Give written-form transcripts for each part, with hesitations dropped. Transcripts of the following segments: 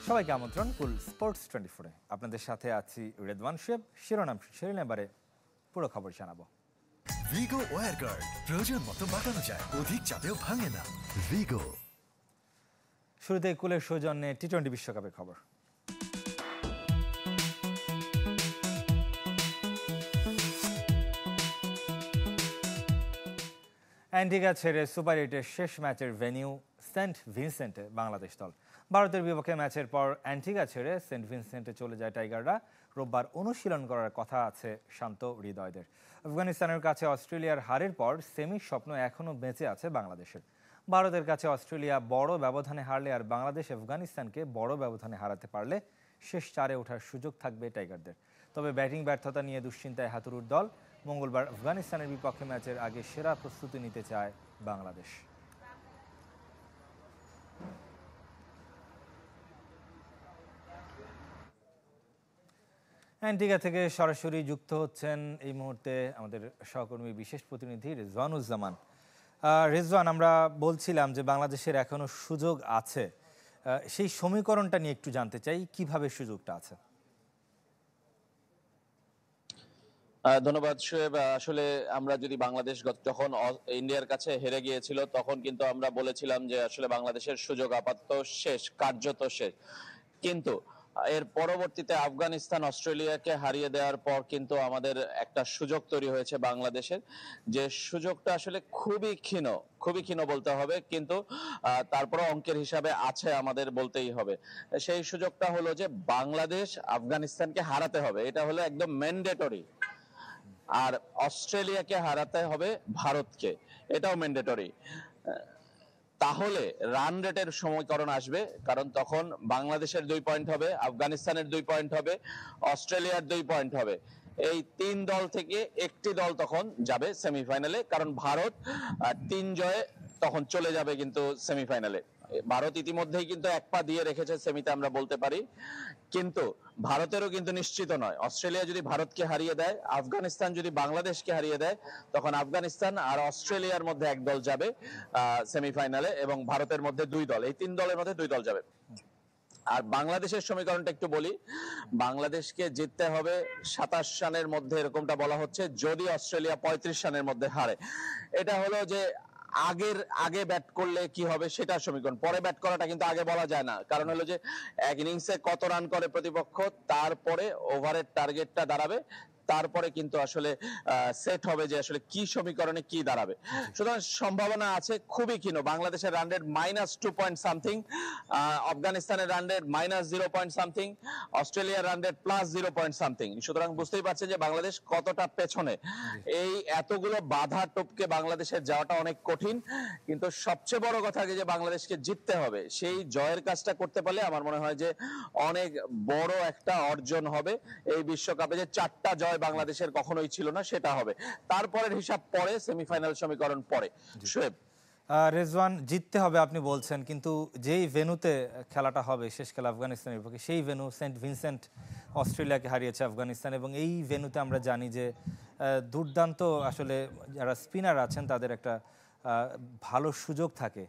সবাইকে আমন্ত্রণ কুল স্পোর্টস 24-এ। আপনাদের সাথে আছি রেদওয়ান শুয়েব। শিরোনাম এবারে পুরো খবর জানাবো। ভিগো ওয়্যার গার্ড, প্রয়োজন মতো বাঁকানো যায়, অধিক চাপেও ভাঙে না। ভিগো। শুরুতে কুলের সৌজন্যে টি-20 বিশ্বকাপের খবর। অ্যান্টিগা ছেড়ে সুপার 8-এর শেষ ম্যাচের ভেন্যু সেন্ট ভিনসেন্টে বাংলাদেশ দল। ভারতের বিপক্ষে ম্যাচের পর অ্যান্টিগা ছেড়ে সেন্ট ভিনসেন্টে চলে যায় টাইগাররা। রোববার অনুশীলন করার কথা আছে শান্ত হৃদয়দের। আফগানিস্তানের কাছে অস্ট্রেলিয়ার হারের পর সেমির স্বপ্ন এখনও বেঁচে আছে বাংলাদেশের। ভারতের কাছে অস্ট্রেলিয়া বড় ব্যবধানে হারলে আর বাংলাদেশ আফগানিস্তানকে বড় ব্যবধানে হারাতে পারলে শেষ 4-এ ওঠার সুযোগ থাকবে টাইগারদের। তবে ব্যাটিং ব্যর্থতা নিয়ে দুশ্চিন্তায় হাতুড়ুর দল। মঙ্গলবার আফগানিস্তানের বিপক্ষে ম্যাচের আগে সেরা প্রস্তুতি নিতে চায় বাংলাদেশ। অ্যান্টিগা থেকে সরাসরি যুক্ত হচ্ছেন এই মুহূর্তে আমাদের সহকর্মী বিশেষ প্রতিনিধি রেজওয়ানুজ্জামান। রেজওয়ান, আমরা বলছিলাম যে বাংলাদেশের এখনো সুযোগ আছে, সেই সমীকরণটা নিয়ে একটু জানতে চাই, কিভাবে সুযোগটা আছে? ধন্যবাদ শোয়েব। আসলে আমরা যদি বাংলাদেশ যখন ইন্ডিয়ার কাছে হেরে গিয়েছিল তখন কিন্তু আমরা বলেছিলাম যে আসলে বাংলাদেশের সুযোগ আপাতত শেষ, কার্যত শেষ। কিন্তু এর পরবর্তীতে আফগানিস্তান অস্ট্রেলিয়াকে হারিয়ে দেওয়ার পর কিন্তু আমাদের একটা সুযোগ তৈরি হয়েছে বাংলাদেশের, যে সুযোগটা আসলে খুবই ক্ষীণ বলতে হবে, কিন্তু তারপরে অঙ্কের হিসাবে আছে আমাদের, বলতেই হবে। সেই সুযোগটা হলো যে বাংলাদেশ আফগানিস্তানকে হারাতে হবে, এটা হলো একদম ম্যান্ডেটরি। আর অস্ট্রেলিয়াকে হারাতে হবে ভারতকে, এটাও ম্যান্ডেটরি। তাহলে রান রেটের সমীকরণ আসবে, কারণ তখন বাংলাদেশের 2 পয়েন্ট হবে, আফগানিস্তানের 2 পয়েন্ট হবে, অস্ট্রেলিয়ার 2 পয়েন্ট হবে। এই 3 দল থেকে একটি দল তখন যাবে সেমিফাইনালে, কারণ ভারত 3 জয়ে তখন চলে যাবে কিন্তু সেমিফাইনালে। ভারত ইতিমধ্যেই কিন্তু 1 পা দিয়ে রেখেছে সেমিতে, আমরা বলতে পারি। কিন্তু ভারতেরও কিন্তু নিশ্চিত নয়। অস্ট্রেলিয়া যদি ভারতকে হারিয়ে দেয়, আফগানিস্তান যদি বাংলাদেশকে হারিয়ে দেয়, তখন আফগানিস্তান আর অস্ট্রেলিয়ার মধ্যে 1 দল যাবে সেমিফাইনালে, এবং ভারতের মধ্যে 2 দল, এই 3 দলের মধ্যে 2 দল যাবে। আর বাংলাদেশের সমীকরণটা একটু বলি। বাংলাদেশকে জিততে হবে 27 রানের মধ্যে, এরকমটা বলা হচ্ছে, যদি অস্ট্রেলিয়া 35 রানের মধ্যে হারে। এটা হলো যে আগে ব্যাট করলে কি হবে সেটার সমীকরণ। পরে ব্যাট করাটা কিন্তু আগে বলা যায় না, কারণ হলো যে এক ইনিংসে কত রান করে প্রতিপক্ষ, তারপরে ওভারের টার্গেটটা দাঁড়াবে, তারপরে কিন্তু আসলে সেট হবে যে আসলে কি সমীকরণে কি দাঁড়াবে। সুতরাং সম্ভাবনা আছে খুবই ক্ষীণ। বাংলাদেশের রান রেট -2 পয়েন্ট সামথিং, আফগানিস্তানের রান রেট -0 পয়েন্ট সামথিং, অস্ট্রেলিয়ার রান রেট +0 পয়েন্ট সামথিং। সুতরাং বুঝতেই পারছেন যে বাংলাদেশ কতটা পেছনে। এই এতগুলো বাধা টপকে বাংলাদেশের যাওয়াটা অনেক কঠিন, কিন্তু সবচেয়ে বড় কথা যে বাংলাদেশকে জিততে হবে। সেই জয়ের কাজটা করতে পারলে আমার মনে হয় যে অনেক বড় একটা অর্জন হবে এই বিশ্বকাপে। যে 4টা জয় বাংলাদেশের কখনোই ছিল না, সেটা হবে। তারপরের হিসাব পরে, সেমিফাইনাল সমীকরণ পরে। শোয়েব, রেজওয়ান, জিততে হবে আপনি বলছেন, কিন্তু যেই ভেন্যুতে খেলাটা হবে শেষ খেলা আফগানিস্তানের বিপক্ষে, সেই ভেন্যু সেন্ট ভিনসেন্ট অস্ট্রেলিয়াকে হারিয়েছে আফগানিস্তান, এবং এই ভেন্যুতে আমরা জানি যে দুর্দান্ত আসলে যারা স্পিনার আছেন তাদের একটা ভালো সুযোগ থাকে।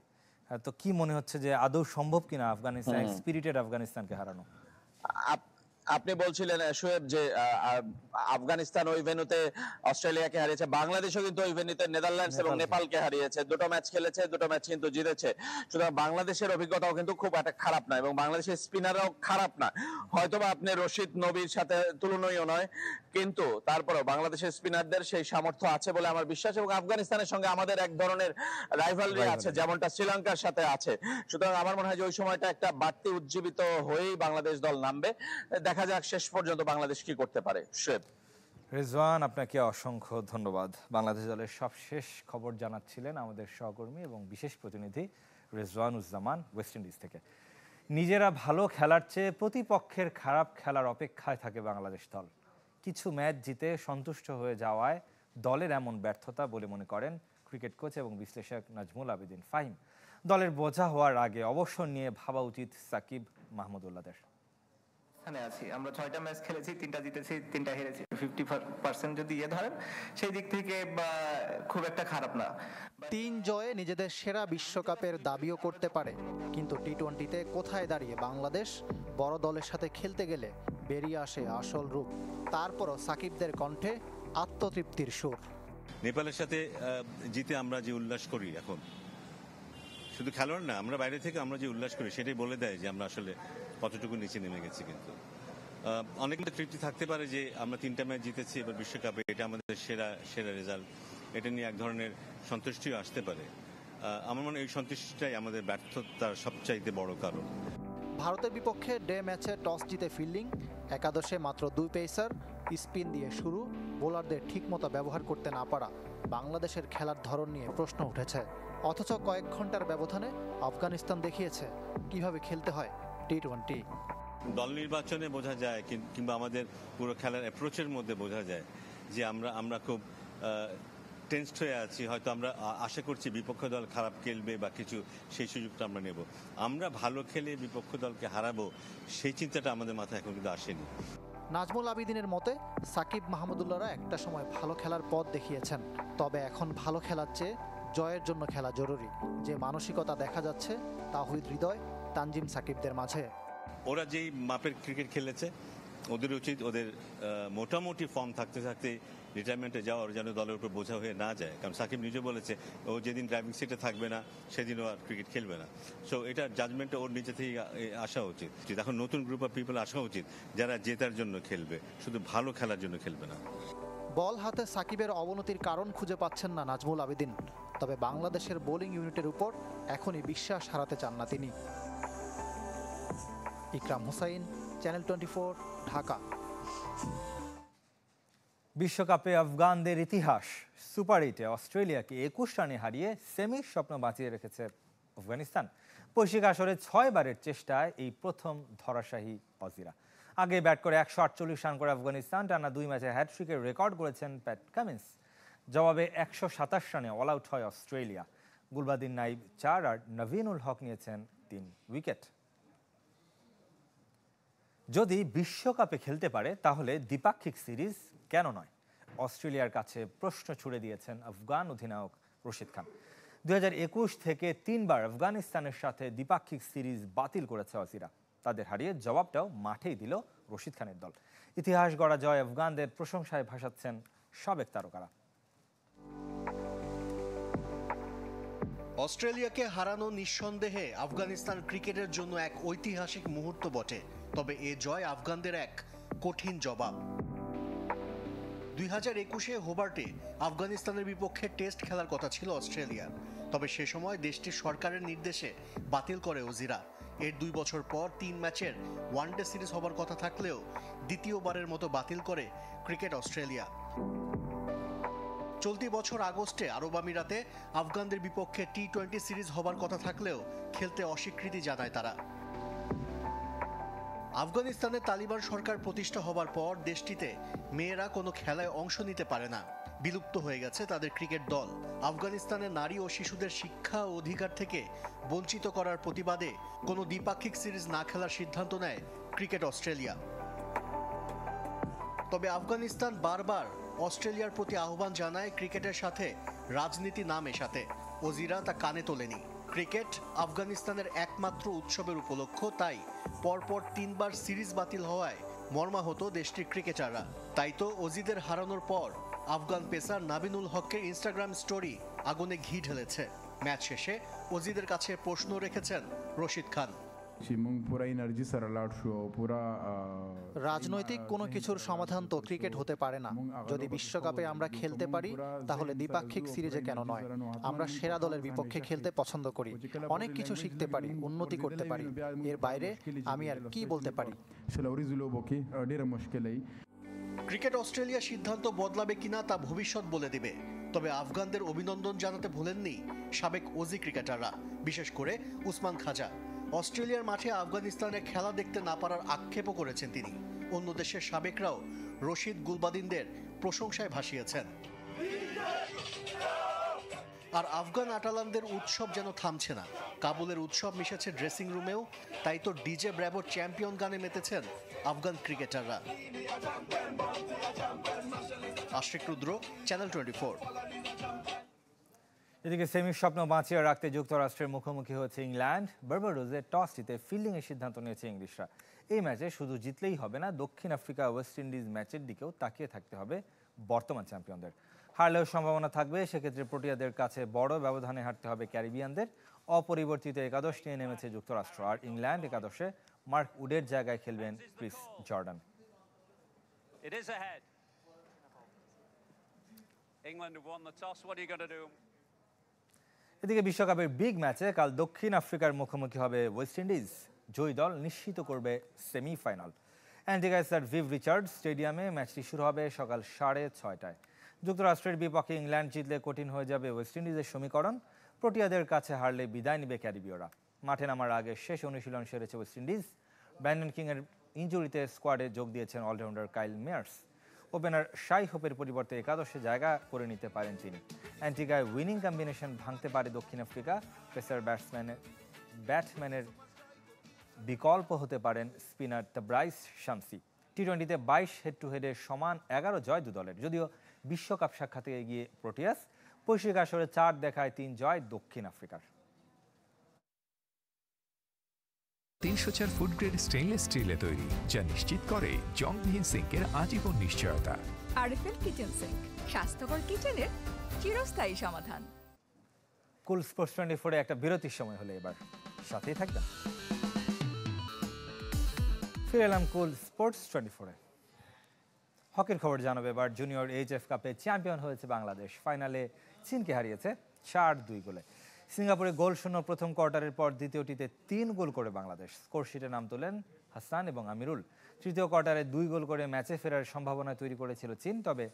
তো কি মনে হচ্ছে যে আদৌ সম্ভব কিনা আফগানিস্তান, স্পিরিটেড আফগানিস্তানকে হারানো? আপনি বলছিলেন শোয়েব যে আফগানিস্তান ওই ভেন্যুতে অস্ট্রেলিয়াকে হারিয়েছে, বাংলাদেশও কিন্তু ওই ভেন্যুতে নেদারল্যান্ডস এবং নেপালকে হারিয়েছে। 2টো ম্যাচ খেলেছে, 2টো ম্যাচ কিন্তু জিতেছে। সুতরাং বাংলাদেশের অভিজ্ঞতাও কিন্তু খুব একটা খারাপ না, এবং বাংলাদেশের স্পিনাররাও খারাপ না। হয়তোবা আপনি রশিদ নবীর সাথে তুলনীয় নয়, কিন্তু তারপরেও বাংলাদেশের স্পিনারদের সেই সামর্থ্য আছে বলে আমার বিশ্বাস, এবং আফগানিস্তানের সঙ্গে আমাদের এক ধরনের রাইভালরি আছে, যেমনটা শ্রীলঙ্কার সাথে আছে। সুতরাং আমার মনে হয় যে ওই সময়টা একটা বাড়তি উজ্জীবিত হয়েই বাংলাদেশ দল নামবে। দেখা যাক শেষ পর্যন্ত বাংলাদেশ কি করতে পারে। রেজওয়ান, আপনাকে অসংখ্য ধন্যবাদ। বাংলাদেশ দলের সবশেষ খবর জানাচ্ছিলেন আমাদের সহকর্মী এবং বিশেষ প্রতিনিধি রেজওয়ানুজ্জামান ওয়েস্ট ইন্ডিজ থেকে। নিজেরা ভালো খেলার চেয়ে প্রতিপক্ষের খারাপ খেলার অপেক্ষায় থাকে বাংলাদেশ দল। কিছু ম্যাচ জিতে সন্তুষ্ট হয়ে যাওয়ায় দলের এমন ব্যর্থতা বলে মনে করেন ক্রিকেট কোচ এবং বিশ্লেষক নাজমুল আবেদিন ফাহিম। দলের বোঝা হওয়ার আগে অবসর নিয়ে ভাবা উচিত সাকিব মাহমুদুল্লাহদের। এখানে আছি আমরা 6টা ম্যাচ খেলেছি, 3টা জিতেছি, 3টা হেরেছি। 50% যদি ধরেন সেই দিক থেকে খুব একটা খারাপ না। 3 জয়ে নিজেদের সেরা বিশ্বকাপের দাবিও করতে পারে, কিন্তু টি-20তে কোথায় দাঁড়িয়ে বাংলাদেশ? বড় দলের সাথে খেলতে গেলে বেরিয়ে আসে আসল রূপ। তারপরও সাকিবদের কণ্ঠে আত্মতৃপ্তির সুর। নেপালের সাথে জিতে আমরা যে উল্লাস করি এখন, শুধু খেলোয়াড় না, আমরা বাইরে থেকে আমরা যে উল্লাস করি সেটাই বলে দেয় যে আমরা আসলে কতটুকু নিচে নেমে গেছি। কিন্তু অনেকটা তৃপ্তি থাকতে পারে যে আমরা 3টা ম্যাচ জিতেছি এবার বিশ্বকাপে, এটা আমাদের সেরা রেজাল্ট। এটা নিয়ে এক ধরনের সন্তুষ্টিও আসতে পারে। আমার মনে হয় এই সন্তুষ্টিটাই আমাদের ব্যর্থতার সবচাইতে বড় কারণ। ভারতের বিপক্ষে ডে ম্যাচে টস জিতে ফিল্ডিং, একাদশে মাত্র 2 পেসার, স্পিন দিয়ে শুরু, বোলারদের ঠিকমতো ব্যবহার করতে না পারা বাংলাদেশের খেলার ধরন নিয়ে প্রশ্ন উঠেছে। অথচ কয়েক ঘন্টার ব্যবধানে আফগানিস্তান দেখিয়েছে কিভাবে খেলতে হয় টি-20। দল নির্বাচনে বোঝা যায়, কিংবা আমাদের পুরো খেলার অ্যাপ্রোচের মধ্যে বোঝা যায় যে আমরা খুব টেন্সড হয়ে আছি। হয়তো আমরা আশা করছি বিপক্ষ দল খারাপ খেলবে বা কিছু, সেই সুযোগটা আমরা নেব। আমরা ভালো খেলে বিপক্ষ দলকে হারাবো, সেই চিন্তাটা আমাদের মাথায় এখন কিন্তু আসেনি। নাজমুল আবিদিনের মতে সাকিব মাহমুদুল্লাহরা একটা সময় ভালো খেলার পথ দেখিয়েছেন, তবে এখন ভালো খেলার চেয়ে জয়ের জন্য খেলা জরুরি। যে মানসিকতা দেখা যাচ্ছে তাওহিদ হৃদয়, তানজিম সাকিবদের মাঝে। ওরা যেই মাপের ক্রিকেট খেলেছে, ওদের উচিত ওদের মোটামুটি ফর্ম থাকতে থাকতে রিটায়ারমেন্টে যাওয়ার, যেন দলের উপর বোঝা হয়ে না যায়। কারণ সাকিব নিজে বলেছে ও যেদিন ড্রাইভিং সিটে থাকবে না সেদিন ও আর ক্রিকেট খেলবে না। সো এটা জাজমেন্টটা ওর নিজে থেকেই আসা উচিত। এখন নতুন গ্রুপ অফ পিপল আসা উচিত যারা জেতার জন্য খেলবে, শুধু ভালো খেলার জন্য খেলবে না। বল হাতে সাকিবের অবনতির কারণ খুঁজে পাচ্ছেন না নাজমুল আবিদিন, তবে বাংলাদেশের বোলিং ইউনিটের উপর এখনই বিশ্বাস হারাতে চান না তিনি। ইকরাম হুসাইন, চ্যানেল 24, ঢাকা। বিশ্বকাপে আফগানদের ইতিহাস, সুপার 8-এ অস্ট্রেলিয়াকে 21 রানে হারিয়ে সেমির স্বপ্ন বাঁচিয়ে রেখেছে আফগানিস্তান। বৈশ্বিক আসরে 6 বারের চেষ্টায় এই প্রথম ধরাশায়ী অজিরা। আগে ব্যাট করে 148 রান করে আফগানিস্তান টানা 2 ম্যাচে হ্যাটট্রিকের রেকর্ড করেছেন প্যাট কামিন্স। জবাবে 127 রানে অল আউট হয় অস্ট্রেলিয়া। গুলবাদিন নাইব 4 আর নভিনুল হক নিয়েছেন 3 উইকেট। যদি বিশ্বকাপে খেলতে পারে তাহলে দ্বিপাক্ষিক সিরিজ কেন নয়? অস্ট্রেলিয়ার কাছে প্রশ্ন ছুড়ে দিয়েছেন আফগান অধিনায়ক রশিদ খান। 2021 থেকে 3 বার আফগানিস্তানের সাথে দ্বিপাক্ষিক সিরিজ বাতিল করেছে অজিরা। তাদের হারিয়ে জবাবটাও মাঠেই দিল রশিদ খানের দল। ইতিহাস গড়া জয় আফগানদের প্রশংসায় ভাসাচ্ছেন সাবেক তারকারা। অস্ট্রেলিয়াকে হারানো নিঃসন্দেহে আফগানিস্তান ক্রিকেটের জন্য এক ঐতিহাসিক মুহূর্ত বটে, তবে এ জয় আফগানদের এক কঠিন জবাব। 2021-এ হোবার্টে আফগানিস্তানের বিপক্ষে টেস্ট খেলার কথা ছিল অস্ট্রেলিয়ার, তবে সে সময় দেশটির সরকারের নির্দেশে বাতিল করে অজিরা। এর 2 বছর পর 3 ম্যাচের ওয়ানডে সিরিজ হবার কথা থাকলেও দ্বিতীয়বারের মতো বাতিল করে ক্রিকেট অস্ট্রেলিয়া। চলতি বছর আগস্টে আরব আমিরাতে আফগানদের বিপক্ষে টি-20 সিরিজ হবার কথা থাকলেও খেলতে অস্বীকৃতি জানায় তারা। আফগানিস্তানে তালিবান সরকার প্রতিষ্ঠা হবার পর দেশটিতে মেয়েরা কোনো খেলায় অংশ নিতে পারে না, বিলুপ্ত হয়ে গেছে তাদের ক্রিকেট দল। আফগানিস্তানের নারী ও শিশুদের শিক্ষা ও অধিকার থেকে বঞ্চিত করার প্রতিবাদে কোনো দ্বিপাক্ষিক সিরিজ না খেলার সিদ্ধান্ত নেয় ক্রিকেট অস্ট্রেলিয়া। তবে আফগানিস্তান বারবার অস্ট্রেলিয়ার প্রতি আহ্বান জানায় ক্রিকেটের সাথে রাজনীতি না মেশাতে। অজিরা তা কানে তোলেনি। ক্রিকেট আফগানিস্তানের একমাত্র উৎসবের উপলক্ষ, তাই পরপর 3 বার সিরিজ বাতিল হওয়ায় মর্মাহত দেশটির ক্রিকেটাররা। তাই তো অজিদের হারানোর পর আফগান পেসার নাবিনুল হকের ইনস্টাগ্রাম স্টোরি আগুনে ঘি ঢেলেছে। ম্যাচ শেষে অজিদের কাছে প্রশ্ন রেখেছেন রশিদ খান। রাজনৈতিক কোনো কিছুর সমাধান তো ক্রিকেট হতে পারে না। যদি বিশ্বকাপে আমরা খেলতে পারি তাহলে দ্বিপাক্ষিক সিরিজে কেন নয়? আমরা সেরা দলের বিপক্ষে খেলতে পছন্দ করি, অনেক কিছু শিখতে পারি, উন্নতি করতে পারি। এর বাইরে আমি আর কি বলতে পারি? ক্রিকেট অস্ট্রেলিয়া সিদ্ধান্ত বদলাবে কিনা তা ভবিষ্যৎ বলে দিবে। তবে আফগানদের অভিনন্দন জানাতে ভোলেননি সাবেক অজি ক্রিকেটাররা, বিশেষ করে উসমান খাজা। অস্ট্রেলিয়ার মাঠে আফগানিস্তানের খেলা দেখতে না পারার আক্ষেপও করেছেন তিনি। অন্য দেশের সাবেকরাও রশিদ গুলবাদিনদের প্রশংসায় ভাসিয়েছেন। আর আফগান আটালানদের উৎসব যেন থামছে না। কাবুলের উৎসব মিশেছে ড্রেসিং রুমেও, তাই তো ডিজে ব্র্যাভো চ্যাম্পিয়ন গানে মেতেছেন আফগান ক্রিকেটাররা। আশিক রুদ্র, চ্যানেল 24। এদিকে সেমির স্বপ্ন বাঁচিয়ে রাখতে যুক্তরাষ্ট্রের মুখোমুখি হচ্ছে ইংল্যান্ড। বার্বাডোসে টস জিতে ফিল্ডিংয়ের সিদ্ধান্ত নিয়েছে ইংলিশরা। এই ম্যাচে শুধু জিতলেই হবে না, দক্ষিণ আফ্রিকা ওয়েস্ট ইন্ডিজ ম্যাচের দিকেও তাকিয়ে থাকতে হবে বর্তমান চ্যাম্পিয়নদের। হারলেও সম্ভাবনা থাকবে, সেক্ষেত্রে প্রোটিয়াদের কাছে বড় ব্যবধানে হারতে হবে ক্যারিবিয়ানদের। অপরিবর্তিত একাদশ নিয়ে নেমেছে যুক্তরাষ্ট্র, আর ইংল্যান্ড একাদশে মার্ক উডের জায়গায় খেলবেন ক্রিস জর্ডান। এদিকে বিশ্বকাপের বিগ ম্যাচে কাল দক্ষিণ আফ্রিকার মুখোমুখি হবে ওয়েস্ট ইন্ডিজ। জয়ী দল নিশ্চিত করবে সেমিফাইনাল। অ্যান্টিগায় স্যার ভিভ রিচার্ডস স্টেডিয়ামে ম্যাচটি শুরু হবে সকাল 6:30টায়। যুক্তরাষ্ট্রের বিপক্ষে ইংল্যান্ড জিতলে কঠিন হয়ে যাবে ওয়েস্ট ইন্ডিজের সমীকরণ। প্রোটিয়াদের কাছে হারলে বিদায় নেবে ক্যারিবীয়রা। মাঠে নামার আগে শেষ অনুশীলন সেরেছে ওয়েস্ট ইন্ডিজ। ব্র্যান্ডন কিংয়ের ইনজুরিতে স্কোয়াডে যোগ দিয়েছেন অলরাউন্ডার কাইল মেয়ার্স। ওপেনার শাই হোপের পরিবর্তে একাদশে জায়গা করে নিতে পারেন তিনি। অ্যান্টিগায় উইনিং কম্বিনেশন ভাঙতে পারে দক্ষিণ আফ্রিকা। পেসার ব্যাটসম্যানের বিকল্প হতে পারেন spinner Bryce Samsi. টি-20তে 22 head to হেডে সমান 11 জয় দু দলের। যদিও বিশ্বকাপ সাক্ষাতে এগিয়ে প্রোটিয়াস, বৈশ্বিক আসরে 4 দেখায় 3 জয় দক্ষিণ আফ্রিকার। 304 ফুড গ্রেড স্টেইনলেস স্টিলে তৈরি, যা নিশ্চিত করে জংবিহীন সিঙ্কের আজীবন নিশ্চয়তা। আরএফএল কিচেন সিঙ্ক, স্বাস্থ্যকর কিচেনের চিরস্থায়ী সমাধান। কুল স্পোর্টস 24-এ একটা বিরতির সময় হলে এবার সাথেই থাকবেন। ফিরে এলাম কুল স্পোর্টস 24-এ। হকির খবর জানাবে এবার। জুনিয়র এইচএফ কাপে চ্যাম্পিয়ন হয়েছে বাংলাদেশ। ফাইনালে চীনকে হারিয়েছে 4-2 গোলে। সিঙ্গাপুরে গোল শূন্য প্রথম কোয়ার্টারের পর দ্বিতীয়টিতে 3 গোল করে বাংলাদেশ। স্কোরশিটে নাম তোলেন হাসান এবং আমিরুল। তৃতীয় কোয়ার্টারে 2 গোল করে ম্যাচে ফেরার সম্ভাবনা তৈরি করেছিল চীন, তবে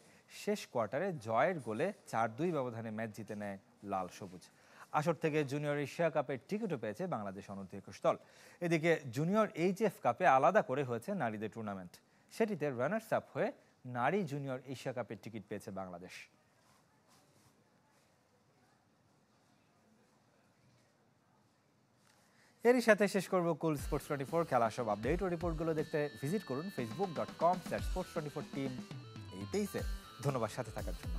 শেষ কোয়ার্টারে জয়ের গোলে 4-2 ব্যবধানে ম্যাচ জিতে নেয় লাল সবুজ। আসর থেকে জুনিয়র এশিয়া কাপের টিকিটও পেয়েছে বাংলাদেশ অনূর্ধ্ব-21 দল। এদিকে জুনিয়র এইচএফ কাপে আলাদা করে হয়েছে নারীদের টুর্নামেন্ট। সেটিতে রানার্স আপ হয়ে নারী জুনিয়র এশিয়া কাপের টিকিট পেয়েছে বাংলাদেশ। এরই সাথে শেষ করব কুল স্পোর্টস 24 খেলা। সব আপডেট ও রিপোর্টগুলো দেখতে ভিজিট করুন facebook.com/sports24team এই পেজে। ধন্যবাদ সাথে থাকার জন্য।